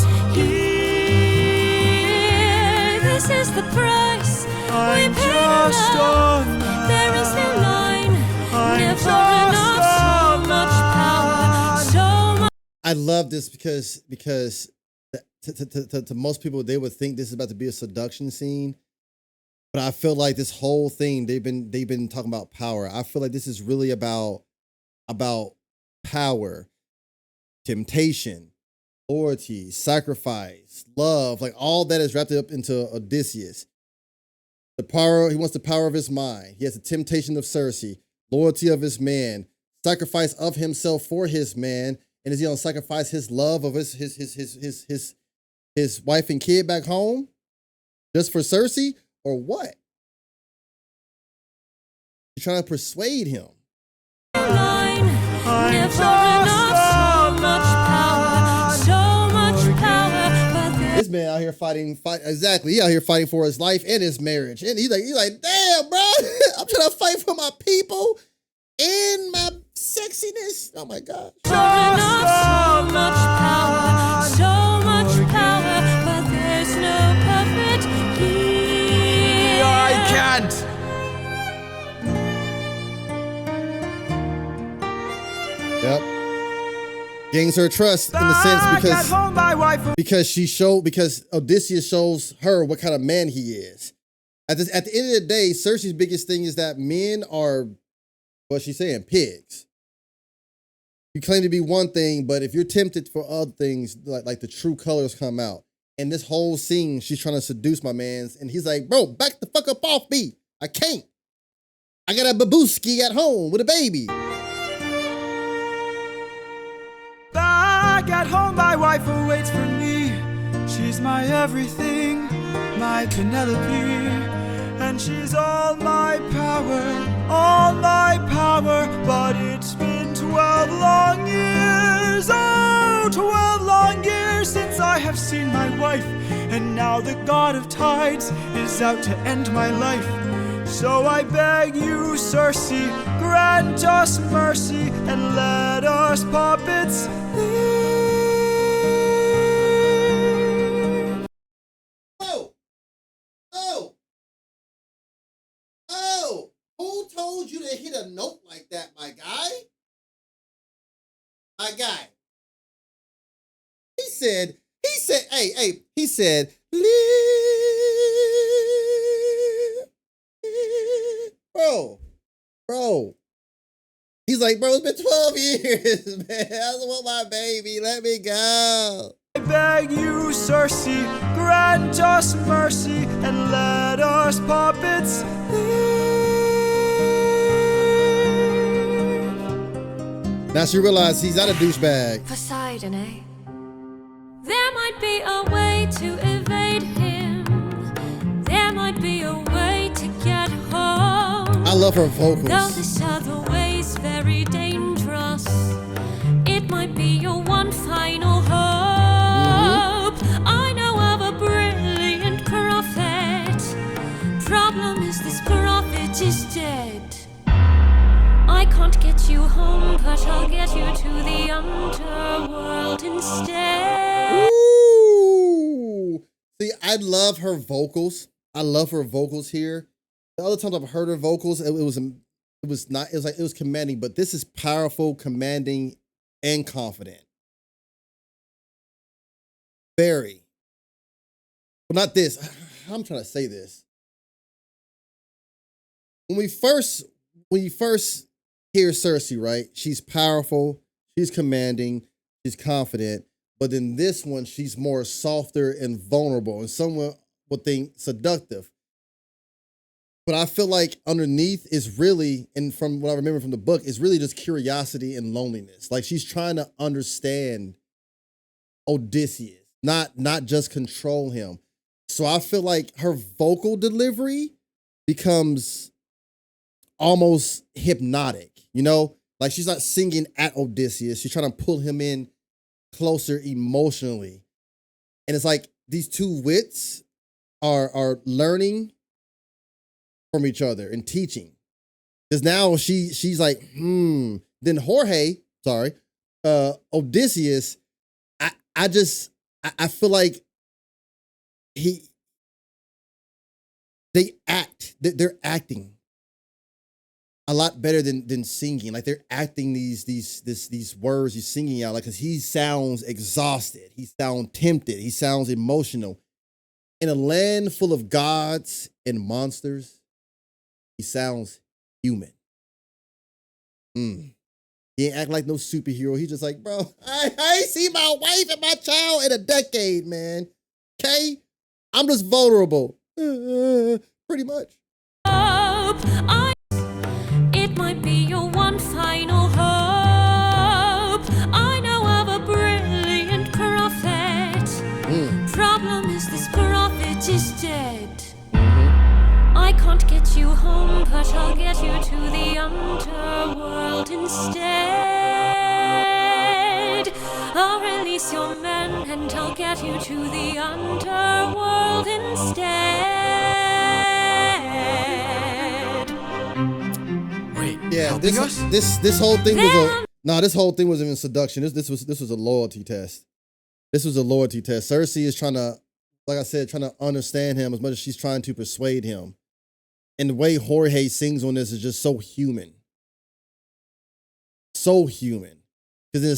here. This is the price we I'm pay just for love. on mine. There is no line. I'm Never just enough. So on much power. So much. I love this because to most people, they would think this is about to be a seduction scene. But I feel like this whole thing, they've been talking about power. I feel like this is really about power, temptation, loyalty, sacrifice, love, like all that is wrapped up into Odysseus. The power, he wants the power of his mind. He has the temptation of Circe, loyalty of his man, sacrifice of himself for his man. And is he gonna sacrifice his love of his wife and kid back home just for Circe, or what? You're trying to persuade him. Line. I'm Never just enough. on So much power. But This man out here fighting. Exactly, he out here fighting for his life and his marriage. And he's like, damn, bro, I'm trying to fight for my people and my sexiness. Oh my God. so much power, but there's no perfect here. I can't. Yep. Gains her trust in the sense because Odysseus shows her what kind of man he is. At the end of the day, Circe's biggest thing is that men are, what's she saying, pigs. You claim to be one thing, but if you're tempted for other things, like the true colors come out. And this whole scene, she's trying to seduce my man's, and he's like, bro, back the fuck up off me. I can't. I got a babooski at home with a baby. get home, my wife awaits for me. She's my everything, my Penelope. And she's all my power. But it's been 12 long years, oh, 12 long years since I have seen my wife. And now the god of tides is out to end my life. So I beg you, Circe, grant us mercy and let us puppets leave. Oh, who told you to hit a note like that, my guy? My guy. He said, he said, bro. He's like, bro, it's been 12 years, man. I just want my baby. Let me go. I beg you, Circe, grant us mercy and let us puppets leave. Now she realized he's not a douchebag. Poseidon, eh? There might be a way to evade him. There might be a way to get home. I love her vocals. Though this other way's very dangerous, it might be your one final hope. I know of a brilliant prophet. Problem is this prophet is dead. I can't get you home, but I'll get you to the underworld instead. Ooh. See, I love her vocals. I love her vocals here. The other times I've heard her vocals, it was commanding, but this is powerful, commanding, and confident. Very. Well, not this. I'm trying to say this. When you first hear Circe, right? She's powerful, she's commanding, she's confident, but in this one, she's more softer and vulnerable, and someone would think seductive. But I feel like underneath is really, and from what I remember from the book, is really just curiosity and loneliness. Like she's trying to understand Odysseus, not just control him. So I feel like her vocal delivery becomes almost hypnotic, you know? Like she's not singing at Odysseus. She's trying to pull him in closer emotionally. And it's like these two wits are learning from each other and teaching. Because now she's like, Then Jorge, Odysseus, I feel like they're acting a lot better than singing. Like they're acting these words he's singing out, like, because he sounds exhausted, he sounds tempted, he sounds emotional. In a land full of gods and monsters, he sounds human. He ain't act like no superhero. He's just like, bro, I ain't seen my wife and my child in a decade, man. Okay? I'm just vulnerable. Pretty much. It might be your one final hope. I know of a brilliant prophet. Problem is this prophet is dead. I can't get you home, but I'll get you to the underworld instead. I'll release your men and I'll get you to the underworld instead. Wait, Yeah, helping us? this whole thing was this whole thing wasn't even seduction. This was a loyalty test. This was a loyalty test. Circe is trying to, like I said, trying to understand him as much as she's trying to persuade him. And the way Jorge sings on this is just so human. So human. Because in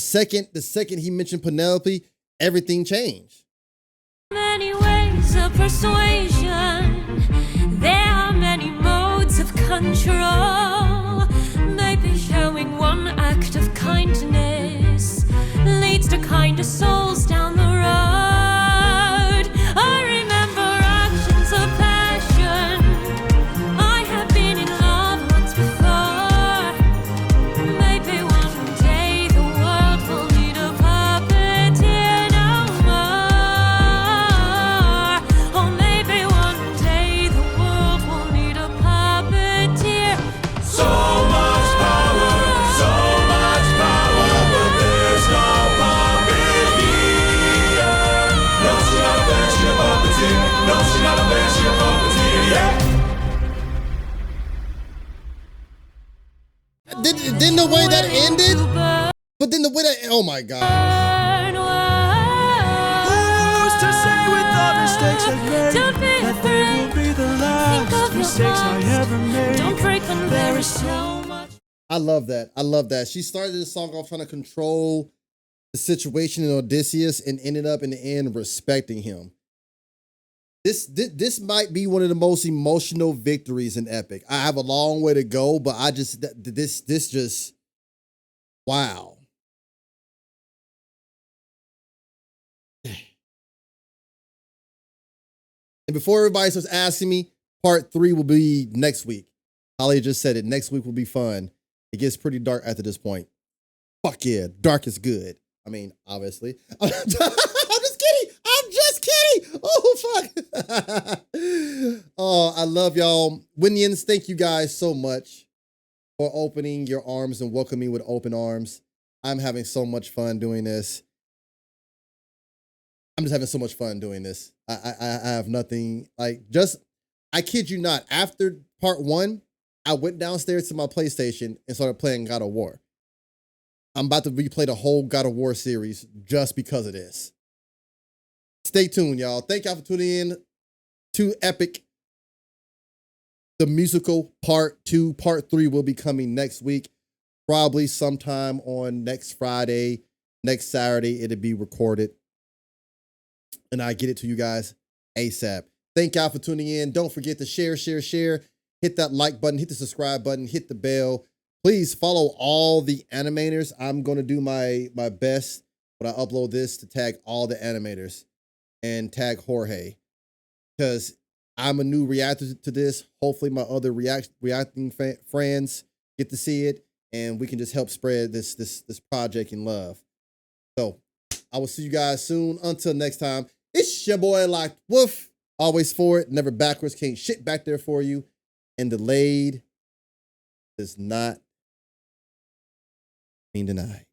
the second he mentioned Penelope, everything changed. Many ways of persuasion. There are many modes of control. Maybe showing one act of kindness leads to kinder souls down the road. I remember actions of passion. I have been in love once before. Maybe one day the world will need a puppet But then the way that, oh my God. Who's to say with all mistakes I've made Don't be that they will be the last of your mistakes I past. ever made? Don't break when there is so much. I love that. I love that. She started this song off trying to control the situation in Odysseus and ended up in the end respecting him. This might be one of the most emotional victories in Epic. I have a long way to go, but I just, this just, wow. And before everybody starts asking me, part 3 will be next week. Holly just said it. Next week will be fun. It gets pretty dark after this point. Fuck yeah. Dark is good. I mean, obviously. I'm just kidding. I'm just kidding. Oh, fuck. Oh, I love y'all. Winions, thank you guys so much for opening your arms and welcoming me with open arms. I'm having so much fun doing this. I'm just having so much fun doing this. I have nothing, like, just, I kid you not, after part 1, I went downstairs to my PlayStation and started playing God of War. I'm about to replay the whole God of War series just because of this. Stay tuned, y'all. Thank y'all for tuning in to Epic. The musical part 2, part 3 will be coming next week. Probably sometime on next Friday, next Saturday, it'll be recorded. And I get it to you guys ASAP. Thank y'all for tuning in. Don't forget to share. Hit that like button, hit the subscribe button, hit the bell. Please follow all the animators. I'm going to do my best when I upload this to tag all the animators and tag Jorge, because I'm a new reactor to this. Hopefully my other reacting friends get to see it and we can just help spread this project in love. So I will see you guys soon. Until next time, it's your boy LoccdWolf. Always forward, never backwards. Can't shit back there for you. And delayed does not mean denied.